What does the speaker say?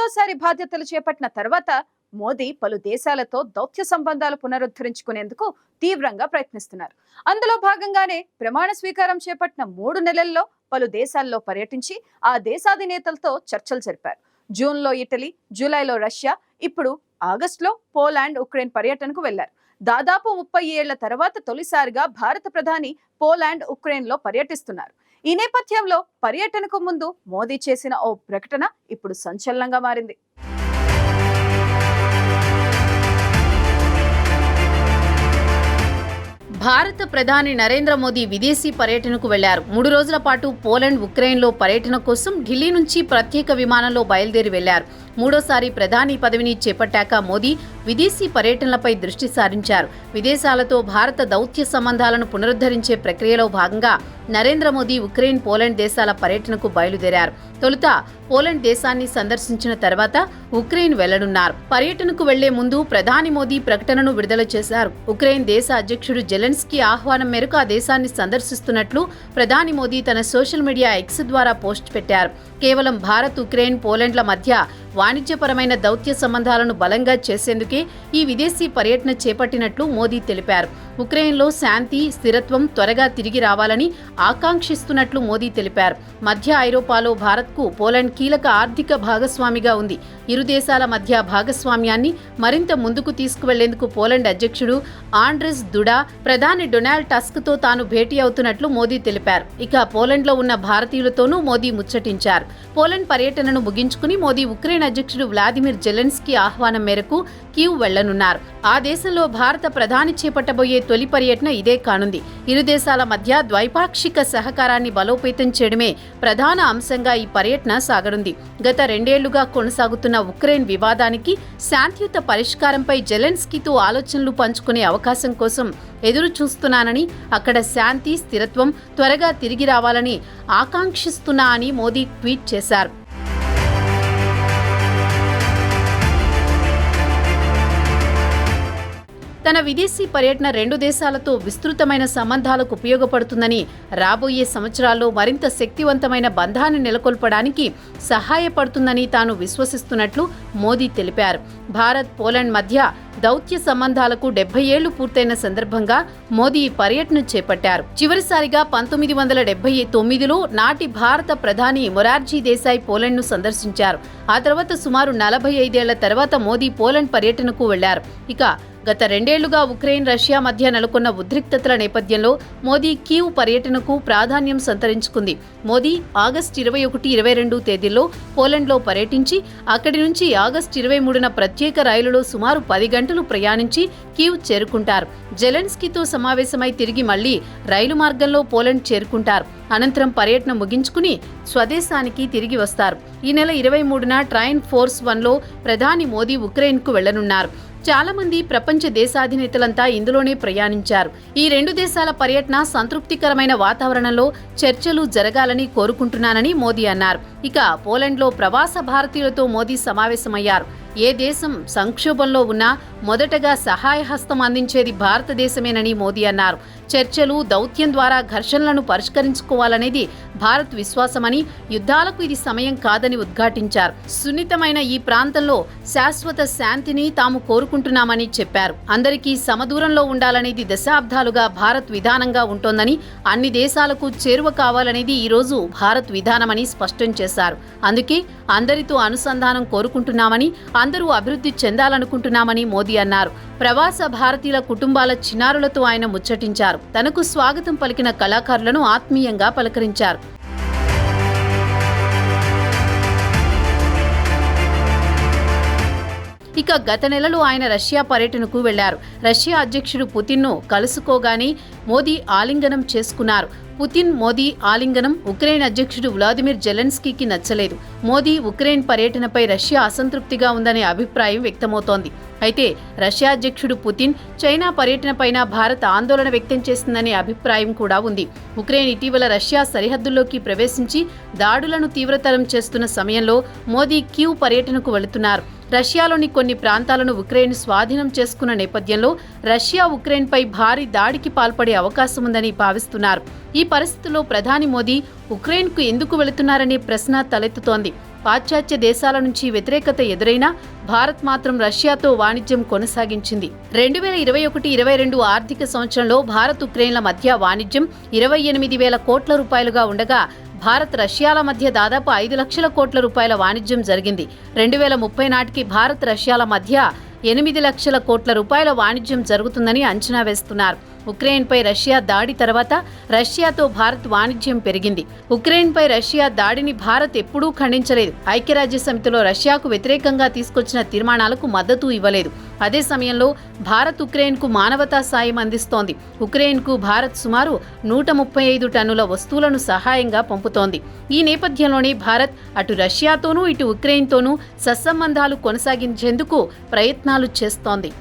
మూడోసారి బాధ్యతలు చేపట్టిన తర్వాత మోదీ పలు దేశాలతో దౌత్య సంబంధాలు పునరుద్ధరించుకునేందుకు తీవ్రంగా ప్రయత్నిస్తున్నారు. అందులో భాగంగానే ప్రమాణ స్వీకారం చేపట్టిన 3 నెలల్లో పలు దేశాల్లో పర్యటించి ఆ దేశాధినేతలతో చర్చలు జరిపారు. జూన్లో ఇటలీ, జూలైలో రష్యా, ఇప్పుడు ఆగస్టులో పోలాండ్, ఉక్రెయిన్ పర్యటనకు వెళ్లారు. దాదాపు 30 ఏళ్ల తర్వాత తొలిసారిగా భారత ప్రధాని పోలాండ్, ఉక్రెయిన్ లో పర్యటిస్తున్నారు. ఈ నేపథ్యంలో పర్యటనకు ముందు మోదీ చేసిన ఓ ప్రకటన ఇప్పుడు సంచలనంగా మారింది. భారత ప్రధాని నరేంద్ర మోదీ విదేశీ పర్యటనకు వెళ్లారు. 3 రోజుల పాటు పోలాండ్, ఉక్రెయిన్లో పర్యటన కోసం ఢిల్లీ నుంచి ప్రత్యేక విమానంలో బయలుదేరి వెళ్లారు. మూడోసారి ప్రధాని పదవిని చేపట్టాక మోదీ విదేశీ పర్యటనలపై దృష్టి సారించారు. విదేశాలతో భారత దౌత్య సంబంధాలను పునరుద్ధరించే ప్రక్రియలో భాగంగా నరేంద్ర మోదీ ఉక్రెయిన్, పోలాండ్ దేశాల పర్యటనకు బయలుదేరారు. తొలుత పోలాండ్ దేశాన్ని సందర్శించిన తర్వాత ఉక్రెయిన్ వెళ్లనున్నారు. పర్యటనకు వెళ్లే ముందు ప్రధాని మోదీ ప్రకటనను విడుదల చేశారు. ఉక్రెయిన్ దేశ అధ్యక్షుడు జెలెన్స్కీ ఆహ్వానం మేరకు ఆ దేశాన్ని సందర్శిస్తున్నట్లు ప్రధాని మోదీ తన సోషల్ మీడియా ఎక్స్ ద్వారా పోస్ట్ పెట్టారు. కేవలం భారత్, ఉక్రెయిన్, పోలాండ్ల మధ్య వాణిజ్యపరమైన దౌత్య సంబంధాలను బలంగా చేసేందుకే ఈ విదేశీ పర్యటన చేపట్టినట్లు మోదీ తెలిపారు. ఉక్రెయిన్లో శాంతి, స్థిరత్వం త్వరగా తిరిగి రావాలని ఆకాంక్షిస్తున్నట్లు మోదీ తెలిపారు. మధ్య ఐరోపాలో భారత్కు పోలాండ్ కీలక ఆర్థిక భాగస్వామిగా ఉంది. ఇరు దేశాల మధ్య భాగస్వామ్యాన్ని మరింత ముందుకు తీసుకువెళ్లేందుకు పోలాండ్ అధ్యక్షుడు ఆండ్రెస్ దుడా ప్రధాని డొనాల్డ్ టస్క్తో తాను భేటీ అవుతున్నట్లు మోదీ తెలిపారు. ఇక పోలాండ్లో ఉన్న భారతీయులతోనూ మోదీ ముచ్చటించారు. పోలాండ్ పర్యటనను ముగించుకుని మోదీ ఉక్రెయిన్ అధ్యక్షుడు వ్లాదిమిర్ జెలెన్స్కీ ఆహ్వానం మేరకు కీవ్ వెళ్లనున్నారు. ఆ దేశంలో భారత ప్రధాని చేపట్టబోయే తొలి పర్యటన ఇదే కానుంది. ఇరు దేశాల మధ్య ద్వైపాక్షిక సహకారాన్ని బలోపేతం చేయడమే ప్రధాన అంశంగా ఈ పర్యటన సాగనుంది. గత 2 ఏళ్లుగా కొనసాగుతున్న ఉక్రెయిన్ వివాదానికి శాంతియుత పరిష్కారంపై జెలెన్స్కీతో ఆలోచనలు పంచుకునే అవకాశం కోసం ఎదురు చూస్తున్నానని, అక్కడ శాంతి, స్థిరత్వం త్వరగా తిరిగి రావాలని ఆకాంక్షిస్తున్నా అని మోదీ ట్వీట్ చేశారు. తన విదేశీ పర్యటన 2 దేశాలతో విస్తృతమైన సంబంధాలకు ఉపయోగపడుతుందని, రాబోయే సంవత్సరాల్లో మరింత శక్తివంతమైన బంధాన్ని నెలకొల్పడానికి సహాయపడుతుందని తాను విశ్వసిస్తున్నట్లు మోదీ తెలిపారు. భారత్, పోలాండ్ మధ్య దౌత్య సంబంధాలకు 70 ఏళ్లు పూర్తయిన సందర్భంగా మోదీ పర్యటన చేపట్టారు. చివరిసారిగా 1979లో నాటి భారత ప్రధాని మొరార్జీ దేశాయ్ పోలాండ్ను సందర్శించారు. ఆ తర్వాత సుమారు 45 ఏళ్ల తర్వాత మోదీ పోలాండ్ పర్యటనకు వెళ్లారు. ఇక గత 2 ఏళ్లుగా ఉక్రెయిన్, రష్యా మధ్య నెలకొన్న ఉద్రిక్తతల నేపథ్యంలో మోదీ కీవ్ పర్యటనకు ప్రాధాన్యం సంతరించుకుంది. మోదీ ఆగస్టు 21, 22 తేదీల్లో పోలాండ్లో పర్యటించి అక్కడి నుంచి ఆగస్టు 23న ప్రత్యేక రైలులో సుమారు 10 గంటలు ప్రయాణించి కీవ్ చేరుకుంటారు. జెలెన్స్కీతో సమావేశమై తిరిగి మళ్లీ రైలు మార్గంలో పోలాండ్ చేరుకుంటారు. అనంతరం పర్యటన ముగించుకుని స్వదేశానికి తిరిగి వస్తారు. ఈ నెల 23న ట్రైన్ ఫోర్స్ 1లో ప్రధాని మోదీ ఉక్రెయిన్కు వెళ్లనున్నారు. చాలా మంది ప్రపంచ దేశాధినేతలంతా ఇందులోనే ప్రయాణించారు. ఈ 2 దేశాల పర్యటన సంతృప్తికరమైన వాతావరణంలో చర్చలు జరగాలని కోరుకుంటున్నానని మోదీ అన్నారు. ఇక పోలాండ్లో ప్రవాస భారతీయులతో మోదీ సమావేశమయ్యారు. ఏ దేశం సంక్షోభంలో ఉన్నా మొదటగా సహాయ హస్తం అందించేది భారతదేశమేనని మోదీ అన్నారు. చర్చలు, దౌత్యం ద్వారా ఘర్షణలను పరిష్కరించుకోవాలనేది భారత్ విశ్వాసమని, యుద్ధాలకు ఇది సమయం కాదని ఉద్ఘాటించారు. సున్నితమైన ఈ ప్రాంతంలో శాశ్వత శాంతిని తాము కోరుకుంటున్నామని చెప్పారు. అందరికీ సమదూరంలో ఉండాలనేది దశాబ్దాలుగా భారత్ విధానంగా ఉంటోందని, అన్ని దేశాలకు చేరువ కావాలనేది ఈ రోజు భారత్ విధానమని స్పష్టం చేశారు. అందుకే అందరితో అనుసంధానం కోరుకుంటున్నామని, అందరూ అభివృద్ధి చెందాలనుకుంటున్నామని మోదీ అన్నారు. ప్రవాస భారతీయుల కుటుంబాల చిన్నారులతో ఆయన ముచ్చటించారు. తనకు స్వాగతం పలికిన కళాకారులను ఆత్మీయంగా పలకరించారు. ఇక గత నెలలో ఆయన రష్యా పర్యటనకు వెళ్లారు. రష్యా అధ్యక్షుడు పుతిన్ను కలుసుకోగానే మోదీ ఆలింగనం చేసుకున్నారు. పుతిన్, మోదీ ఆలింగనం ఉక్రెయిన్ అధ్యక్షుడు వ్లాదిమిర్ జెలెన్స్కీకి నచ్చలేదు. మోదీ ఉక్రెయిన్ పర్యటనపై రష్యా అసంతృప్తిగా ఉందనే అభిప్రాయం వ్యక్తమవుతోంది. అయితే రష్యా అధ్యక్షుడు పుతిన్, చైనా పర్యటనపైన భారత్ ఆందోళన వ్యక్తం చేసిందనే అభిప్రాయం కూడా ఉంది. ఉక్రెయిన్ ఇటీవల రష్యా సరిహద్దుల్లోకి ప్రవేశించి దాడులను తీవ్రతరం చేస్తున్న సమయంలో మోదీ కీవ్ పర్యటనకు వెళుతున్నారు. రష్యాలోని కొన్ని ప్రాంతాలను ఉక్రెయిన్ స్వాధీనం చేసుకున్న నేపథ్యంలో రష్యా ఉక్రెయిన్పై భారీ దాడికి పాల్పడే అవకాశం ఉందని భావిస్తున్నారు. ఈ పరిస్థితుల్లో ప్రధాని మోదీ ఉక్రెయిన్కు ఎందుకు వెళుతున్నారనే ప్రశ్న తలెత్తుతోంది. పాశ్చాత్య దేశాల నుంచి వ్యతిరేకత ఎదురైనా భారత్ మాత్రం రష్యాతో వాణిజ్యం కొనసాగించింది. 2021-22 ఆర్థిక సంవత్సరంలో భారత్ ఉక్రెయిన్ల మధ్య వాణిజ్యం 28,000 కోట్ల రూపాయలుగా ఉండగా భారత్ రష్యాల మధ్య దాదాపు 5 లక్షల కోట్ల రూపాయల వాణిజ్యం జరిగింది. 2030 నాటికి భారత్ రష్యాల మధ్య 8 లక్షల కోట్ల రూపాయల వాణిజ్యం జరుగుతుందని అంచనా వేస్తున్నారు. ఉక్రెయిన్పై రష్యా దాడి తర్వాత రష్యాతో భారత్ వాణిజ్యం పెరిగింది. ఉక్రెయిన్పై రష్యా దాడిని భారత్ ఎప్పుడూ ఖండించలేదు. ఐక్యరాజ్య సమితిలో రష్యాకు వ్యతిరేకంగా తీసుకొచ్చిన తీర్మానాలకు మద్దతు ఇవ్వలేదు. అదే సమయంలో భారత్ ఉక్రెయిన్కు మానవతా సాయం అందిస్తోంది. ఉక్రెయిన్కు భారత్ సుమారు 135 టన్నుల వస్తువులను సహాయంగా పంపుతోంది. ఈ నేపథ్యంలోనే భారత్ అటు రష్యాతోనూ ఇటు ఉక్రెయిన్తోనూ సత్సంబంధాలు కొనసాగించేందుకు ప్రయత్నాలు చేస్తోంది.